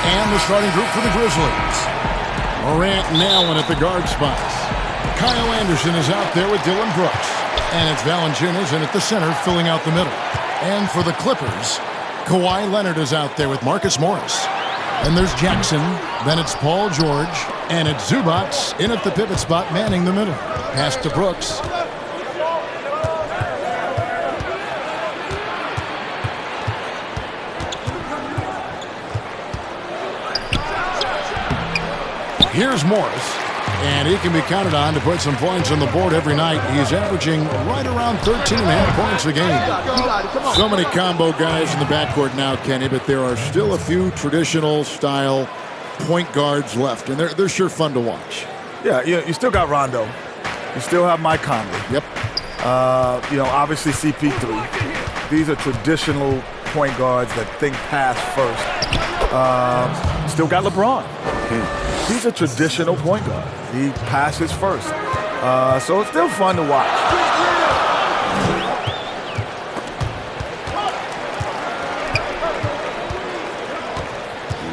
And the starting group for the Grizzlies. Morant and Allen at the guard spots. Kyle Anderson is out there with Dylan Brooks. And it's Valanciunas in at the center, filling out the middle. And for the Clippers, Kawhi Leonard is out there with Marcus Morris. And there's Jackson, then it's Paul George, and it's Zubac in at the pivot spot, manning the middle. Pass to Brooks. Here's Morris, and he can be counted on to put some points on the board every night. He's averaging right around 13.5 points a game. So many combo guys in the backcourt now, Kenny, but there are still a few traditional style point guards left, and they're sure fun to watch. Yeah, you still got Rondo. You still have Mike Conley. Yep. Obviously CP3. These are traditional point guards that think pass first. Still got LeBron. He's a traditional point guard. He passes first. So it's still fun to watch.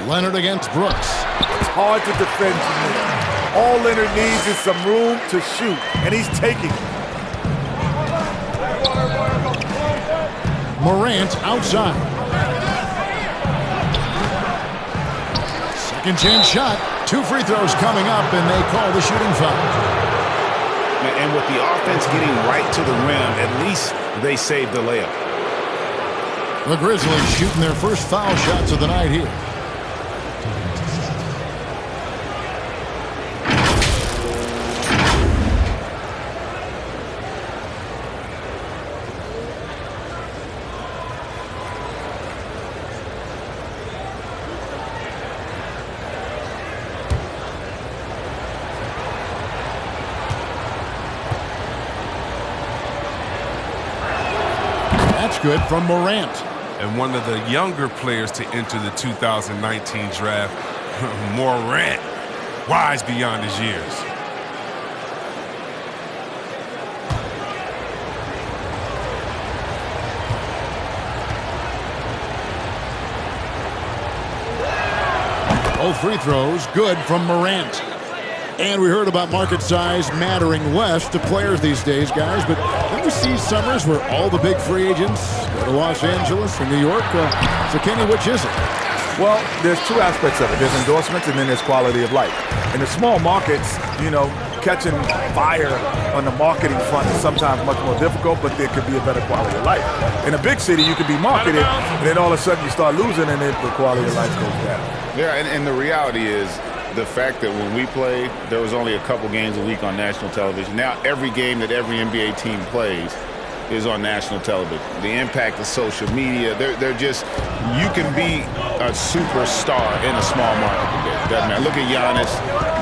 Leonard against Brooks. It's hard to defend from there. All Leonard needs is some room to shoot, and he's taking it. Morant outside. Second chance shot. 2 free throws coming up, and they call the shooting foul. And with the offense getting right to the rim, at least they saved the layup. The Grizzlies shooting their first foul shots of the night here. That's good from Morant. And one of the younger players to enter the 2019 draft, Morant, wise beyond his years. Both free throws good from Morant. And we heard about market size mattering less to players these days, guys. But then we see summers where all the big free agents go to Los Angeles and New York. So, Kenny, which is it? Well, there's two aspects of it. There's endorsements and then there's quality of life. In the small markets, catching fire on the marketing front is sometimes much more difficult, but there could be a better quality of life. In a big city, you could be marketed, and then all of a sudden you start losing, and then the quality of life goes down. Yeah, and the reality is, the fact that when we played, there was only a couple games a week on national television. Now every game that every NBA team plays is on national television. The impact of social media, they're just, you can be a superstar in a small market today. Doesn't matter. Look at Giannis,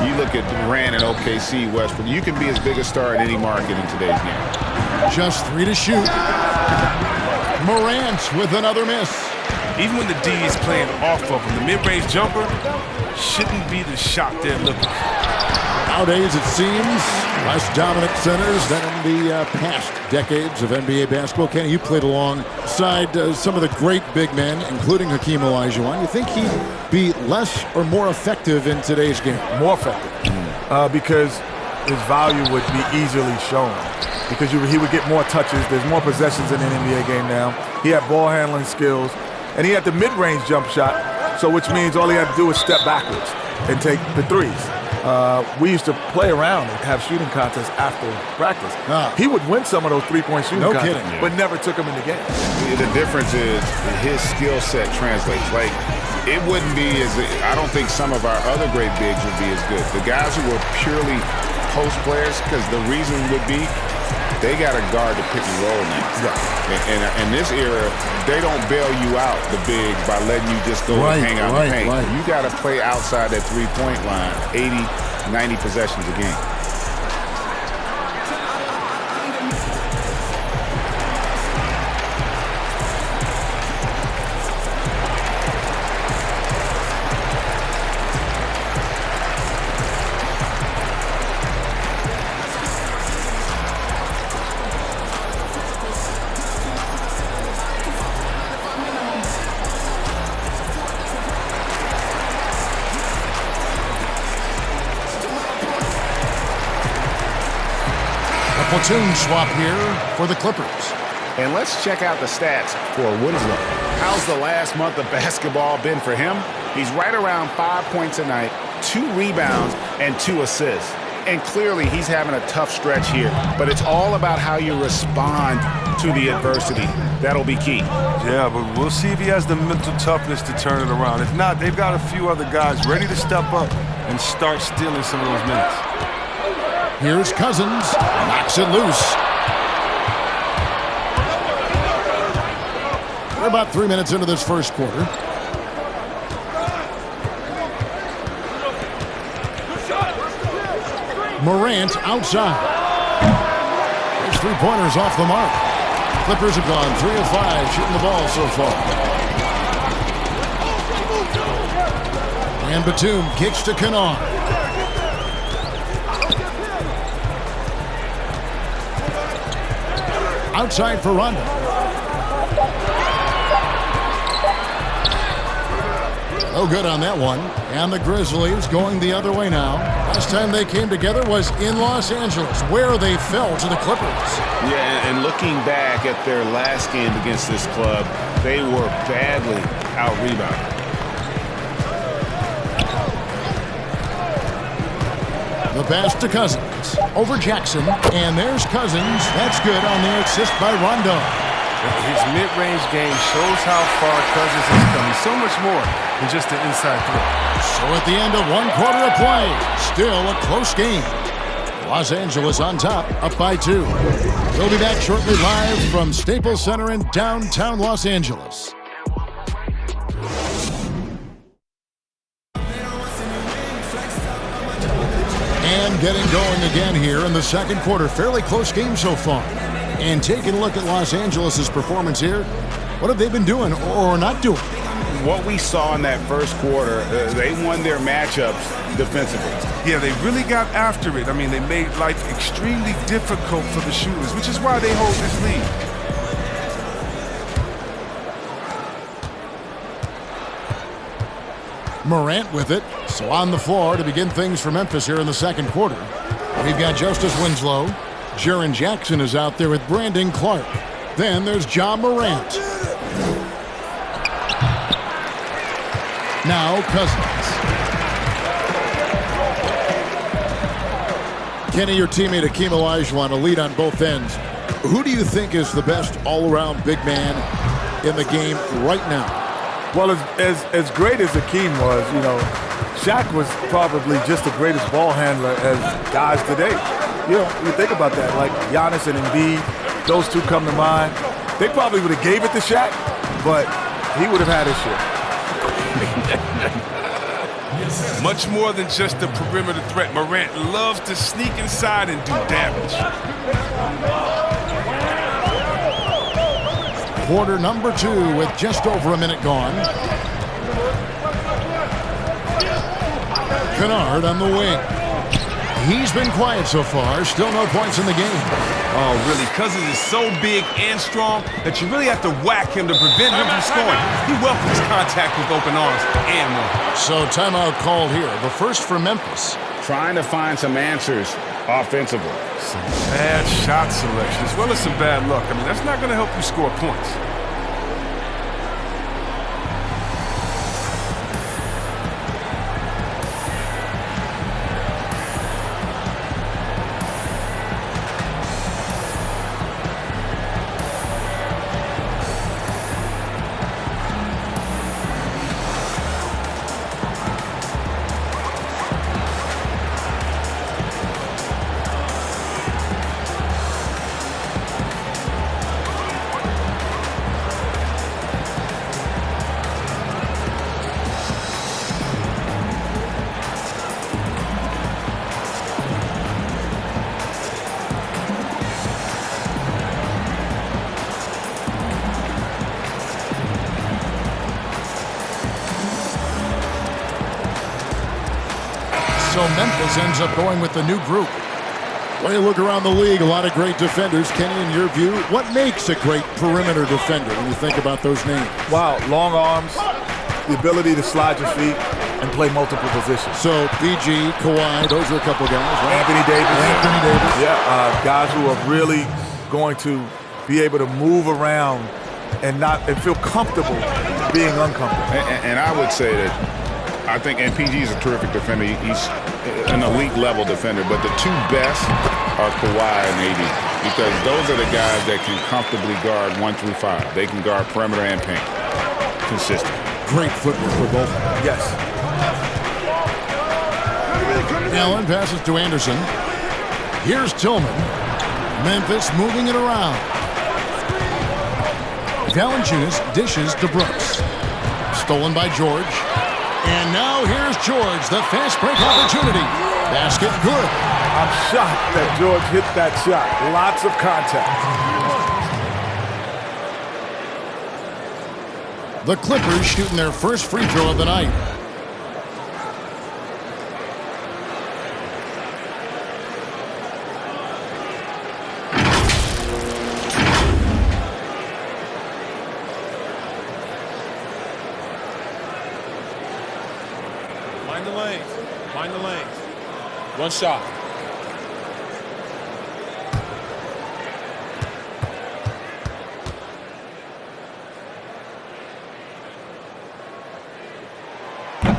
you look at Durant and OKC, Westbrook. You can be as big a star in any market in today's game. Just 3 to shoot. Morant with another miss. Even when the D is playing off of him, the mid-range jumper shouldn't be the shot they're looking for. Nowadays, it seems, less dominant centers than in the past decades of NBA basketball. Kenny, you played alongside some of the great big men, including Hakeem Olajuwon. You think he'd be less or more effective in today's game? More effective, because his value would be easily shown. Because he would get more touches. There's more possessions in an NBA game now. He had ball handling skills, and he had the mid-range jump shot, so which means all he had to do was step backwards and take the threes. We used to play around and have shooting contests after practice. He would win some of those three-point shooting contests, but never took them in the game. The difference is his skill set translates. Like, it wouldn't be I don't think some of our other great bigs would be as good. The guys who were purely post players, because the reason would be they got to guard the pick and roll now. And in this era, they don't bail you out, the bigs, by letting you just go and hang out in the paint. You got to play outside that three-point line 80, 90 possessions a game. platoon swap here for the Clippers. And let's check out the stats for Winslow. How's the last month of basketball been for him? He's right around 5 points a night, 2 rebounds, and 2 assists. And clearly he's having a tough stretch here. But it's all about how you respond to the adversity. That'll be key. Yeah, but we'll see if he has the mental toughness to turn it around. If not, they've got a few other guys ready to step up and start stealing some of those minutes. Here's Cousins. Knocks it loose. We're about 3 minutes into this first quarter. Morant outside. There's 3-pointers off the mark. Clippers have gone 3 of 5 shooting the ball so far. And Batum kicks to Kennard. Outside for Rondo. No good on that one. And the Grizzlies going the other way now. Last time they came together was in Los Angeles, where they fell to the Clippers. Yeah, and looking back at their last game against this club, they were badly out-rebounded. The pass to Cousins. Over Jackson. And there's Cousins. That's good on the assist by Rondo. His mid-range game shows how far Cousins has come. He's so much more than just an inside threat. So at the end of 1 quarter of play, still a close game. Los Angeles on top, up by 2. We'll be back shortly live from Staples Center in downtown Los Angeles. And getting going again here in the second quarter. Fairly close game so far. And taking a look at Los Angeles' performance here, what have they been doing or not doing? What we saw in that first quarter, they won their matchups defensively. Yeah, they really got after it. I mean, they made life extremely difficult for the shooters, which is why they hold this lead. Morant with it. So on the floor to begin things for Memphis here in the second quarter. We've got Justice Winslow. Jaren Jackson is out there with Brandon Clark. Then there's Ja Morant. Now Cousins. Kenny, your teammate Akeem Olajuwon, a lead on both ends. Who do you think is the best all-around big man in the game right now? Well, as great as Akeem was, you know, Shaq was probably just the greatest ball handler as guys today. You know, you think about that, like Giannis and Embiid, those two come to mind. They probably would have gave it to Shaq, but he would have had his share. Much more than just a perimeter threat. Morant loves to sneak inside and do damage. Quarter number 2 with just over a minute gone. Kennard on the wing. He's been quiet so far. Still no points in the game. Oh, really? Cousins is so big and strong that you really have to whack him to prevent him from scoring. He welcomes contact with open arms and more. So timeout called here. The first for Memphis. Trying to find some answers offensively. Some bad shot selection as well as some bad luck. I mean, that's not going to help you score points. So Memphis ends up going with the new group. When you look around the league, a lot of great defenders. Kenny, in your view, what makes a great perimeter defender when you think about those names? Wow, long arms, the ability to slide your feet, and play multiple positions. So PG, Kawhi, those are a couple guys, right? Anthony Davis. Anthony Davis. Yeah, guys who are really going to be able to move around and feel comfortable being uncomfortable. And I would say that I think, and PG is a terrific defender. He's an elite level defender, but the two best are Kawhi and AD, because those are the guys that can comfortably guard 1 through 5. They can guard perimeter and paint consistent. Great footwork for both. Yes. Allen passes to Anderson. Here's Tillman. Memphis moving it around. Valanciunas dishes to Brooks. Stolen by George. And now here's George, the fast break opportunity. Basket good. I'm shocked that George hit that shot. Lots of contact. The Clippers shooting their first free throw of the night. Find the lanes. One shot.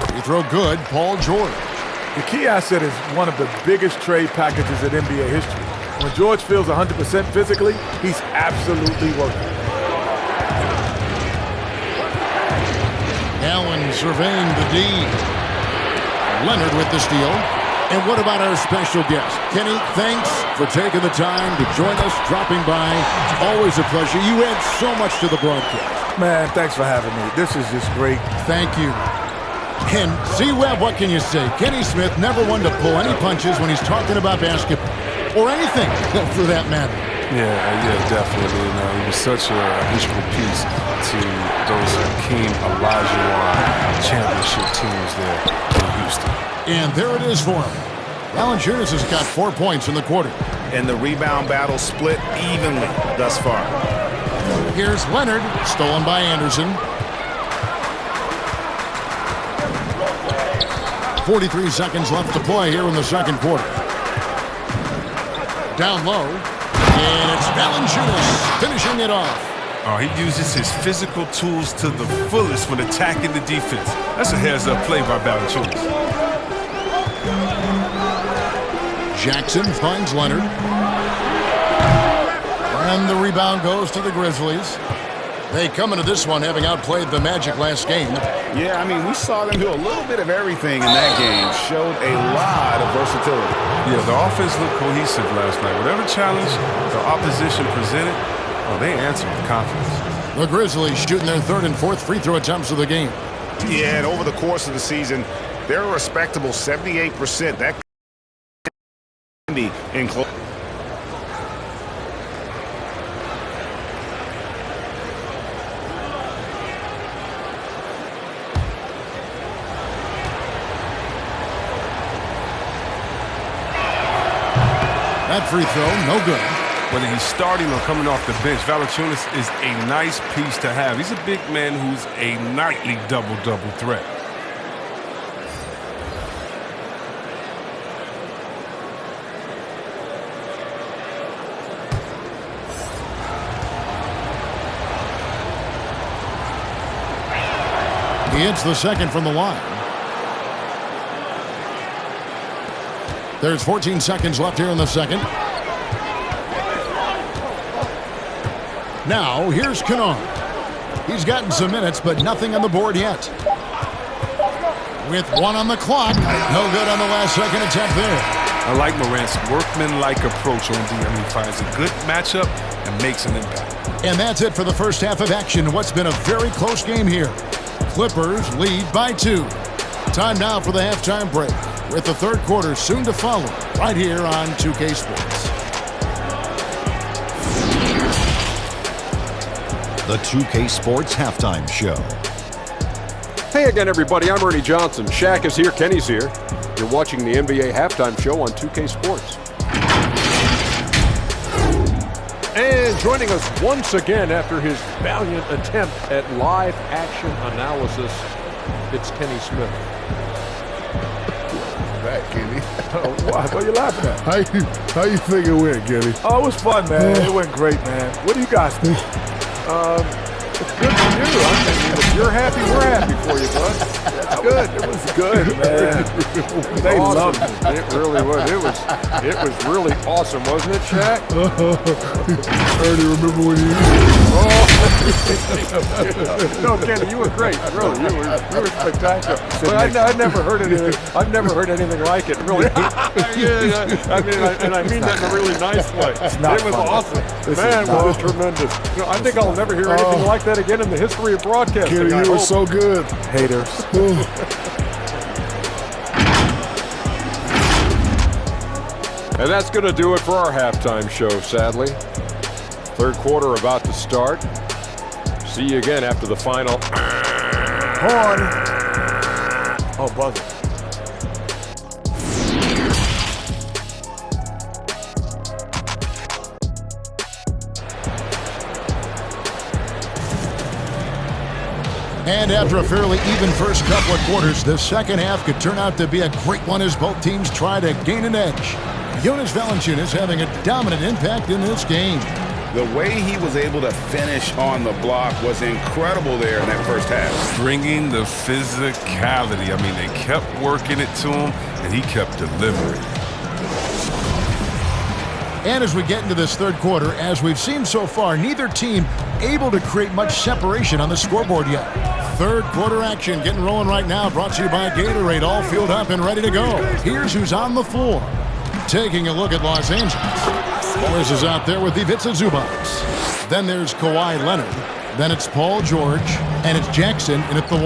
Free throw good, Paul George. The key asset is one of the biggest trade packages in NBA history. When George feels 100% physically, he's absolutely working. Allen surveying the D. Leonard with the steal. And what about our special guest? Kenny, thanks for taking the time to join us, dropping by. Always a pleasure. You add so much to the broadcast. Man, thanks for having me. This is just great. Thank you. And C-Web, what can you say? Kenny Smith never one to pull any punches when he's talking about basketball. Or anything, for that matter. Yeah, definitely. He was such an integral piece to those Hakeem Olajuwon championship teams there in Houston. And there it is for him. Valanciunas has got 4 points in the quarter. And the rebound battle split evenly thus far. Here's Leonard, stolen by Anderson. 43 seconds left to play here in the second quarter. Down low, and it's Valanciunas finishing it off. Oh, he uses his physical tools to the fullest when attacking the defense. That's a heads-up play by Valanciunas. Jackson finds Leonard. And the rebound goes to the Grizzlies. They come into this one having outplayed the Magic last game. Yeah, I mean, we saw them do a little bit of everything in that game. Showed a lot of versatility. Yeah, the offense looked cohesive last night. Whatever challenge the opposition presented, they answered with confidence. The Grizzlies shooting their third and fourth free throw attempts of the game. Yeah, and over the course of the season, they're a respectable 78%. That can be in close. That free throw, no good. Whether he's starting or coming off the bench, Valanciunas is a nice piece to have. He's a big man who's a nightly double-double threat. He hits the second from the line. There's 14 seconds left here in the second. Now, here's Kennard. He's gotten some minutes, but nothing on the board yet. With one on the clock, no good on the last second attempt there. I like Morant's workman-like approach on D. He finds a good matchup and makes an impact. And that's it for the first half of action. What's been a very close game here. Clippers lead by 2. Time now for the halftime break, with the third quarter soon to follow, right here on 2K Sports. The 2K Sports Halftime Show. Hey again, everybody. I'm Ernie Johnson. Shaq is here. Kenny's here. You're watching the NBA Halftime Show on 2K Sports. And joining us once again after his valiant attempt at live action analysis, it's Kenny Smith. back, Kenny. What are you laughing at? How you think it went, Kenny? Oh, it was fun, man. It went great, man. What do you guys think? It's good for you. I mean, if you're happy, we're happy for you, bud. That's good. It was good, man. They loved it. It really was. It was really awesome, wasn't it, Shaq? Ernie, remember when you... No, Kenny, you were great. Really, you were spectacular. But I've never heard anything. I've never heard anything like it. Really. Yeah. I mean, I mean that in a really nice way. It was awesome. Man, it was tremendous. You know, I think I'll never hear anything like that again in the history of broadcasting. Kenny, you were so good. Haters. And that's going to do it for our halftime show, sadly. Third quarter about to start. See you again after the final. Horn. Oh, buzzer. And after a fairly even first couple of quarters, the second half could turn out to be a great one as both teams try to gain an edge. Jonas Valanciunas having a dominant impact in this game. The way he was able to finish on the block was incredible there in that first half. Bringing the physicality. I mean, they kept working it to him, and he kept delivering. And as we get into this third quarter, as we've seen so far, neither team able to create much separation on the scoreboard yet. Third quarter action getting rolling right now, brought to you by Gatorade, all filled up and ready to go. Here's who's on the floor. Taking a look at Los Angeles. Morris is out there with Ivica Zubac. Then there's Kawhi Leonard. Then it's Paul George. And it's Jackson in at the 1.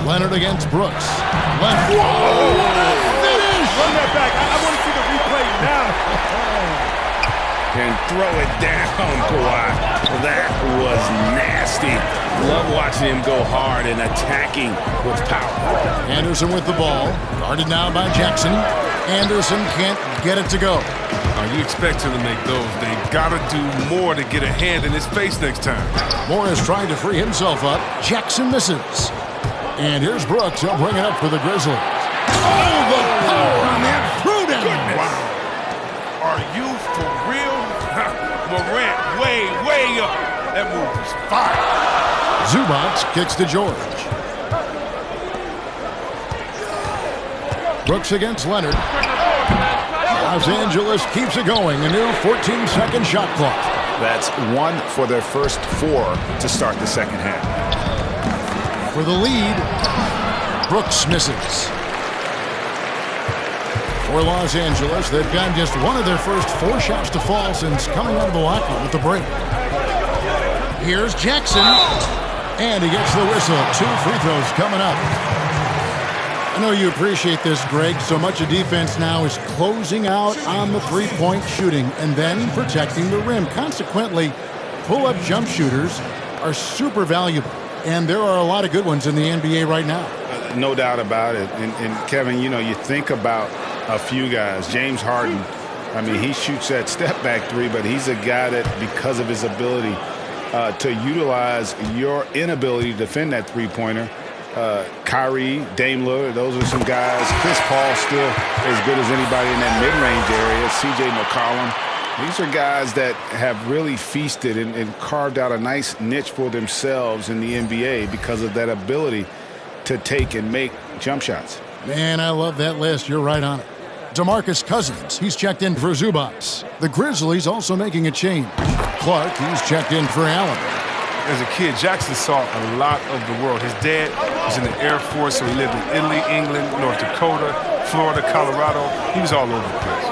Leonard against Brooks. Leonard. Finish! Run that back. I want to see the replay now. And throw it down, Kawhi. That was nasty. Love watching him go hard and attacking with power. Anderson with the ball. Guarded now by Jackson. Anderson can't get it to go. You expect him to make those. They gotta do more to get a hand in his face next time. Morris trying to free himself up. Jackson misses. And here's Brooks. He'll bring it up for the Grizzlies. Oh, the power on that threw-down. Wow. Are you for real? Morant way up. That move was fire. Zubac kicks to George. Brooks against Leonard. Los Angeles keeps it going. A new 14-second shot clock. That's 1 for their first 4 to start the second half. For the lead, Brooks misses. For Los Angeles, they've gotten just one of their first 4 shots to fall since coming out of the locker with the break. Here's Jackson, and he gets the whistle. 2 free throws coming up. I know you appreciate this, Greg. So much of defense now is closing out on the three-point shooting and then protecting the rim. Consequently, pull-up jump shooters are super valuable, and there are a lot of good ones in the NBA right now. No doubt about it. And Kevin, you know, you think about a few guys. James Harden, I mean, he shoots that step-back 3, but he's a guy that, because of his ability to utilize your inability to defend that three-pointer, Kyrie, Dame Lillard, those are some guys. Chris Paul still as good as anybody in that mid-range area. C.J. McCollum. These are guys that have really feasted and carved out a nice niche for themselves in the NBA because of that ability to take and make jump shots. Man, I love that list. You're right on it. DeMarcus Cousins, he's checked in for Zubac. The Grizzlies also making a change. Clark, he's checked in for Allen. As a kid, Jackson saw a lot of the world. His dad was in the Air Force, so he lived in Italy, England, North Dakota, Florida, Colorado. He was all over the place.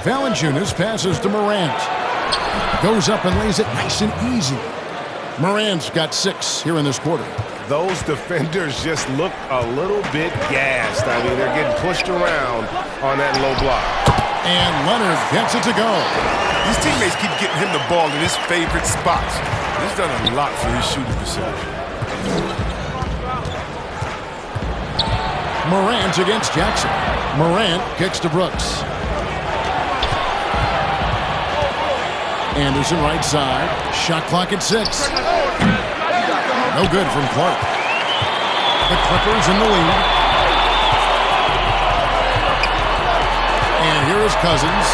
Valanciunas passes to Morant. Goes up and lays it nice and easy. Morant's got 6 here in this quarter. Those defenders just look a little bit gassed. I mean, they're getting pushed around on that low block. And Leonard gets it to go. His teammates keep getting him the ball in his favorite spots. He's done a lot for his shooting percentage. Morant against Jackson. Morant kicks to Brooks. Anderson right side. Shot clock at 6. No good from Clark. The Clippers in the lead. And here is Cousins.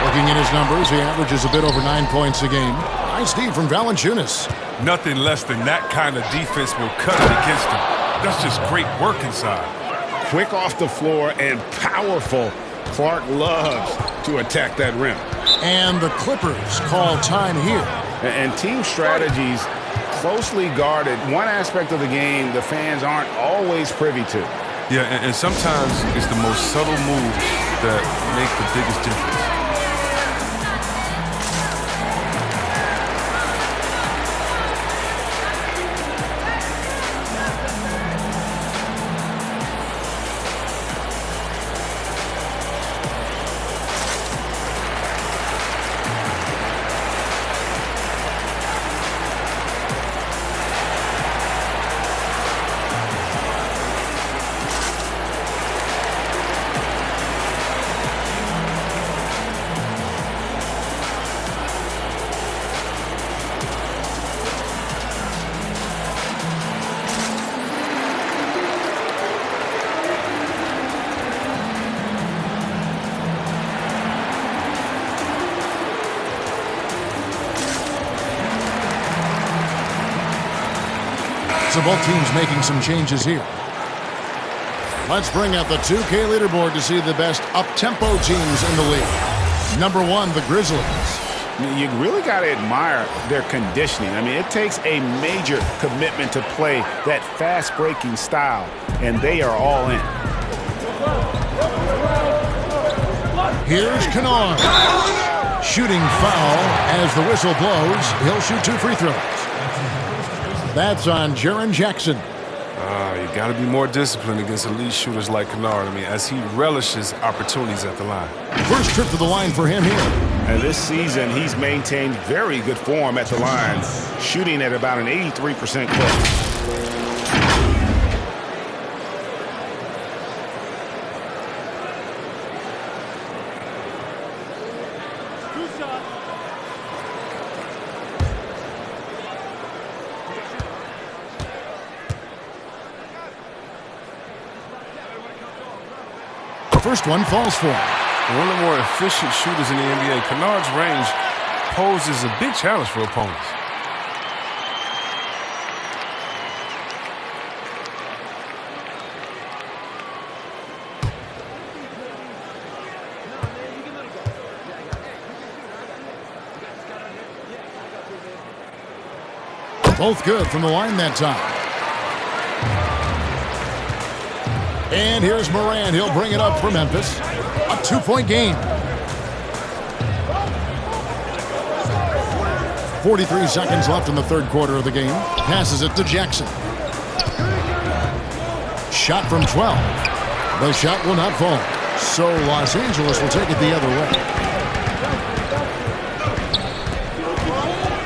Looking at his numbers, he averages a bit over 9 points a game. Nice D from Valanciunas. Nothing less than that kind of defense will cut it against him. That's just great work inside. Quick off the floor and powerful. Clark loves to attack that rim. And the Clippers call time here. And team strategies closely guarded. One aspect of the game the fans aren't always privy to. Yeah, and sometimes it's the most subtle moves that make the biggest difference. So both teams making some changes here. Let's bring up the 2K leaderboard to see the best up-tempo teams in the league. Number 1, the Grizzlies. You really got to admire their conditioning. I mean, it takes a major commitment to play that fast-breaking style, and they are all in. Here's Kennard. Shooting foul as the whistle blows. He'll shoot 2 free throws. That's on Jaren Jackson. You got to be more disciplined against elite shooters like Kennard. I mean, as he relishes opportunities at the line. First trip to the line for him here. And this season, he's maintained very good form at the line, shooting at about an 83% clip. First one falls for him. One of the more efficient shooters in the NBA, Kennard's range poses a big challenge for opponents. Both good from the line that time. And here's Moran. He'll bring it up for Memphis. A 2-point game. 43 seconds left in the third quarter of the game. Passes it to Jackson. Shot from 12. The shot will not fall. So Los Angeles will take it the other way.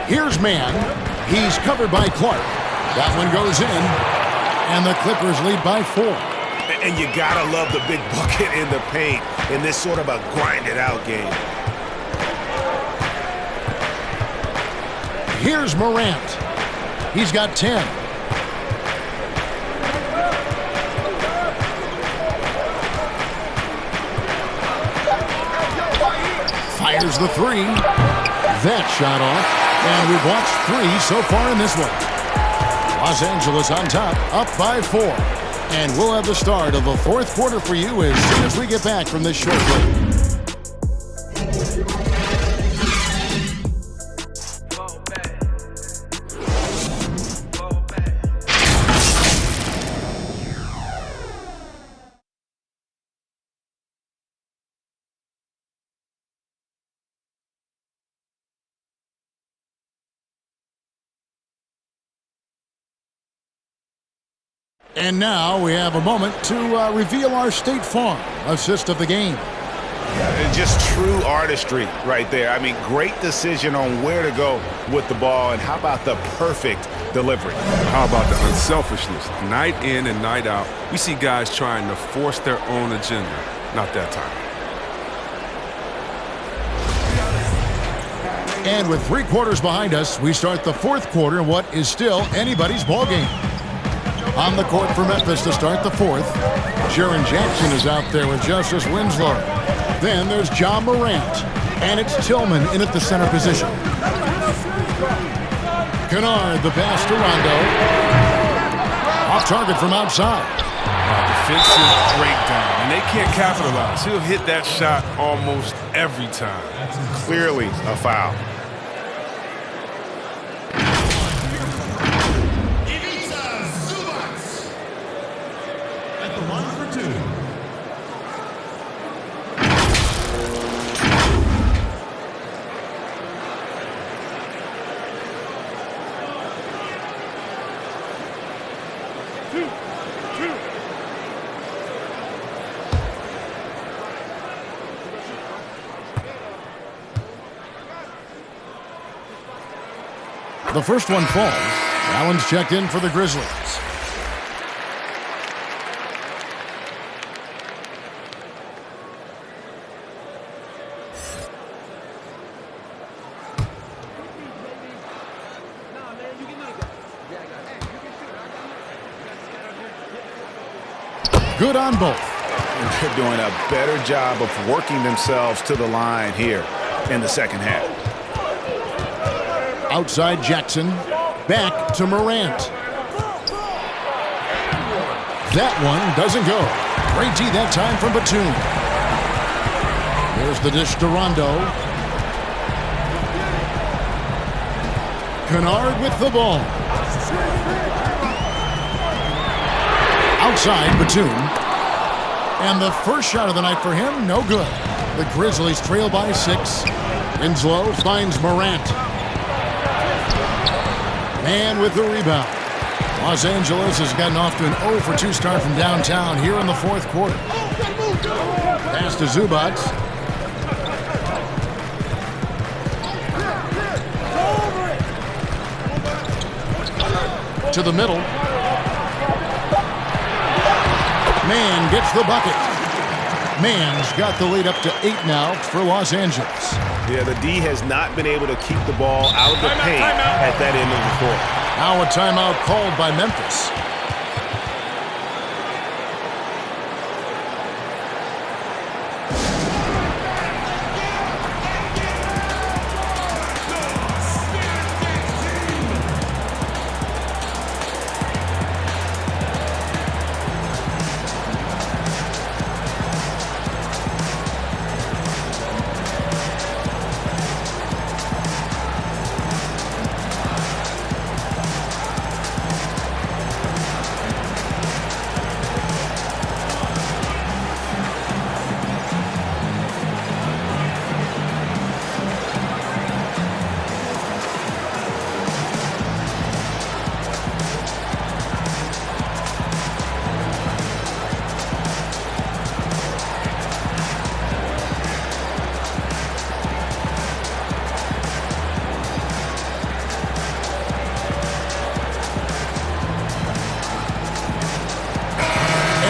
Here's Mann. He's covered by Clark. That one goes in. And the Clippers lead by 4. And you gotta love the big bucket in the paint in this sort of a grinded-out game. Here's Morant. He's got 10. Fires the 3. That shot off. And we've watched 3 so far in this one. Los Angeles on top, up by 4. And we'll have the start of the fourth quarter for you as soon as we get back from this short break. And now we have a moment to reveal our State Farm assist of the game. And just true artistry right there. I mean, great decision on where to go with the ball, and how about the perfect delivery? How about the unselfishness? Night in and night out, we see guys trying to force their own agenda. Not that time. And with 3 quarters behind us, we start the fourth quarter in what is still anybody's ball game. On the court for Memphis to start the fourth. Jaren Jackson is out there with Justice Winslow. Then there's John Morant. And it's Tillman in at the center position. Kennard, the pass to Rondo. Off target from outside. Defensive breakdown, and they can't capitalize. He'll hit that shot almost every time. Clearly a foul. At the line for two. The first one falls. Allen's checked in for the Grizzlies. Good on both. They're doing a better job of working themselves to the line here in the second half. Outside Jackson. Back to Morant. That one doesn't go. Great D that time from Batum. There's the dish to Rondo. Kennard with the ball. Outside Batum. And the first shot of the night for him, no good. The Grizzlies trail by 6. Winslow finds Morant. And with the rebound. Los Angeles has gotten off to an 0 for 2 start from downtown here in the fourth quarter. Pass to Zubac. To the middle. Mann gets the bucket. Mann's got the lead up to 8 now for Los Angeles. Yeah, the D has not been able to keep the ball out of the paint at that end of the court. Now a timeout called by Memphis.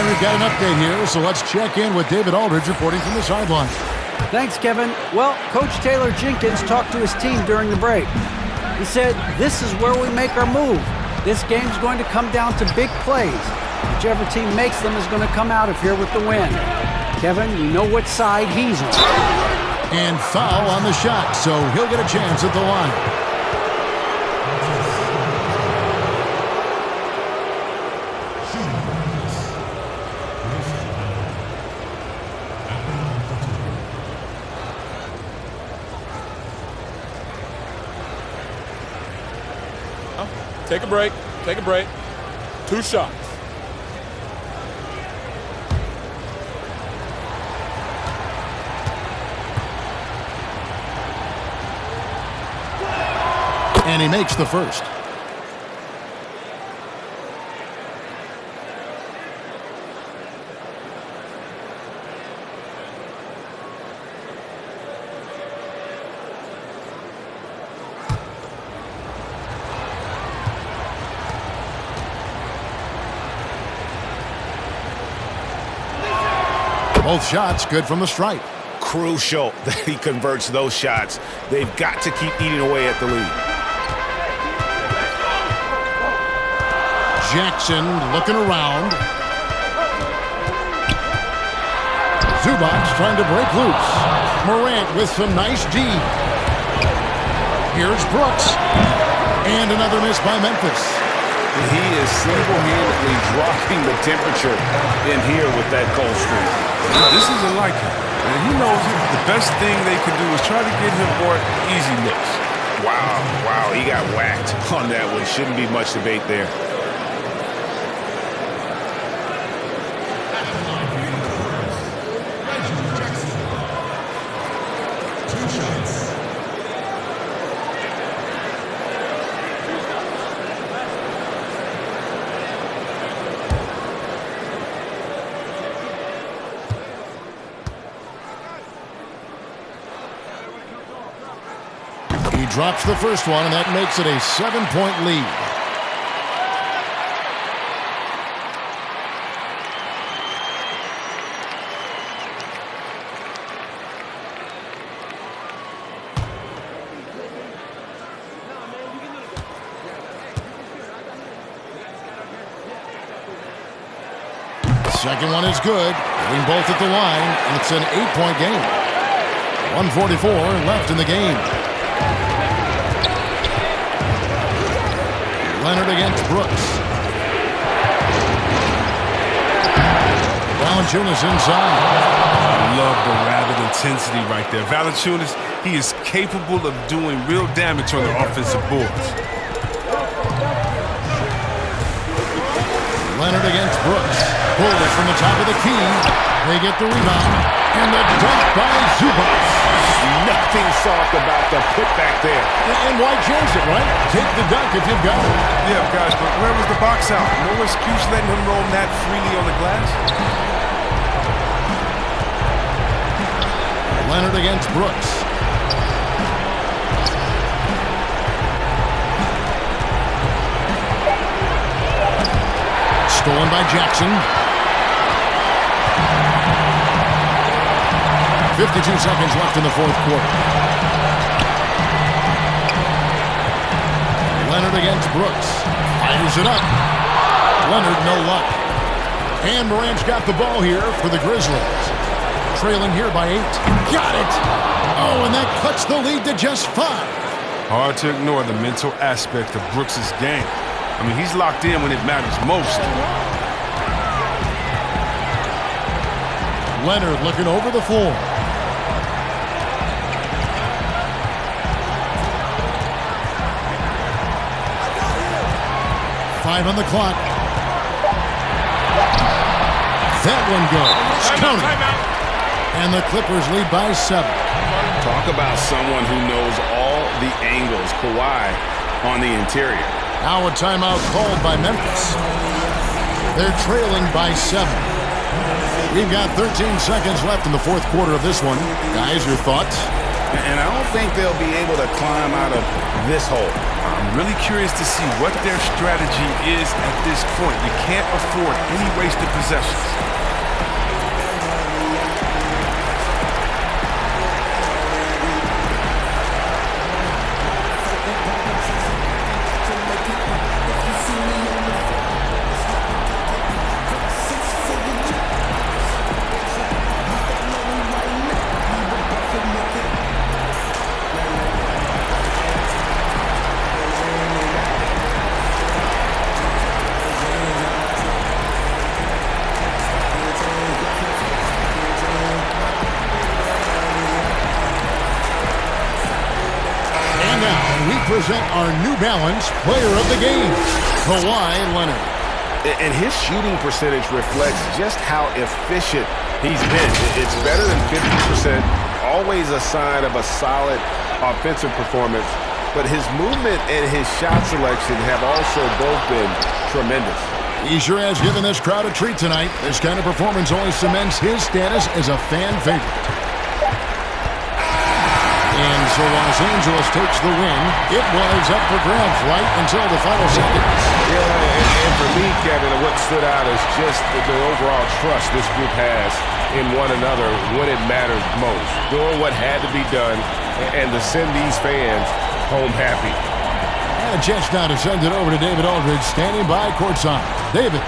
We've got an update here, so let's check in with David Aldridge reporting from the sideline. Thanks, Kevin. Well, Coach Taylor Jenkins talked to his team during the break. He said, "This is where we make our move. This game's going to come down to big plays. Whichever team makes them is going to come out of here with the win." Kevin, you know what side he's on. And foul on the shot, so he'll get a chance at the line. Take a break. Take a break. 2 shots. And he makes the first. Both shots good from the stripe. Crucial that he converts those shots. They've got to keep eating away at the lead. Jackson looking around. Zubac trying to break loose. Morant with some nice D. Here's Brooks. And another miss by Memphis. He is single-handedly dropping the temperature in here with that cold streak. This isn't like him. And he knows the best thing they can do is try to get him more easy looks. Wow, he got whacked on that one. Shouldn't be much debate there. He drops the first one, and that makes it a 7-point lead. Second one is good. Hitting both at the line, and it's an 8-point game. 1:44 left in the game. Leonard against Brooks. Valanciunas inside. Love the rabid intensity right there. Valanciunas, he is capable of doing real damage on the offensive boards. Leonard against Brooks. Pulled from the top of the key. They get the rebound. And the dunk by Zubac. Nothing soft about the putback there. And why chance it, right? Take the dunk if you've got it. Yeah, guys, but where was the box out? No excuse letting him roam that freely on the glass. Leonard against Brooks. Stolen by Jackson. 52 seconds left in the fourth quarter. Leonard against Brooks. Fires it up. Leonard, no luck. And Morant's got the ball here for the Grizzlies. Trailing here by 8. Got it! Oh, and that cuts the lead to just 5. Hard to ignore the mental aspect of Brooks' game. I mean, he's locked in when it matters most. Leonard looking over the floor. Five on the clock. That one goes. Counted. And the Clippers lead by 7. Talk about someone who knows all the angles. Kawhi on the interior. Now a timeout called by Memphis. They're trailing by 7. We've got 13 seconds left in the fourth quarter of this one. Guys, your thoughts? And I don't think they'll be able to climb out of this hole. I'm really curious to see what their strategy is at this point. You can't afford any wasted possessions. Present our New Balance Player of the Game, Kawhi Leonard. And his shooting percentage reflects just how efficient he's been. It's better than 50%, always a sign of a solid offensive performance. But his movement and his shot selection have also both been tremendous. He sure has given this crowd a treat tonight. This kind of performance only cements his status as a fan favorite. And so Los Angeles takes the win. It was up for grabs right until the final seconds. Yeah, and for me, Kevin, what stood out is just the overall trust this group has in one another when it matters most. Doing what had to be done and to send these fans home happy. And a chance now to send it over to David Aldridge, standing by courtside. David.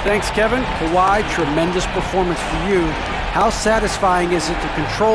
Thanks, Kevin. Kawhi, tremendous performance for you. How satisfying is it to control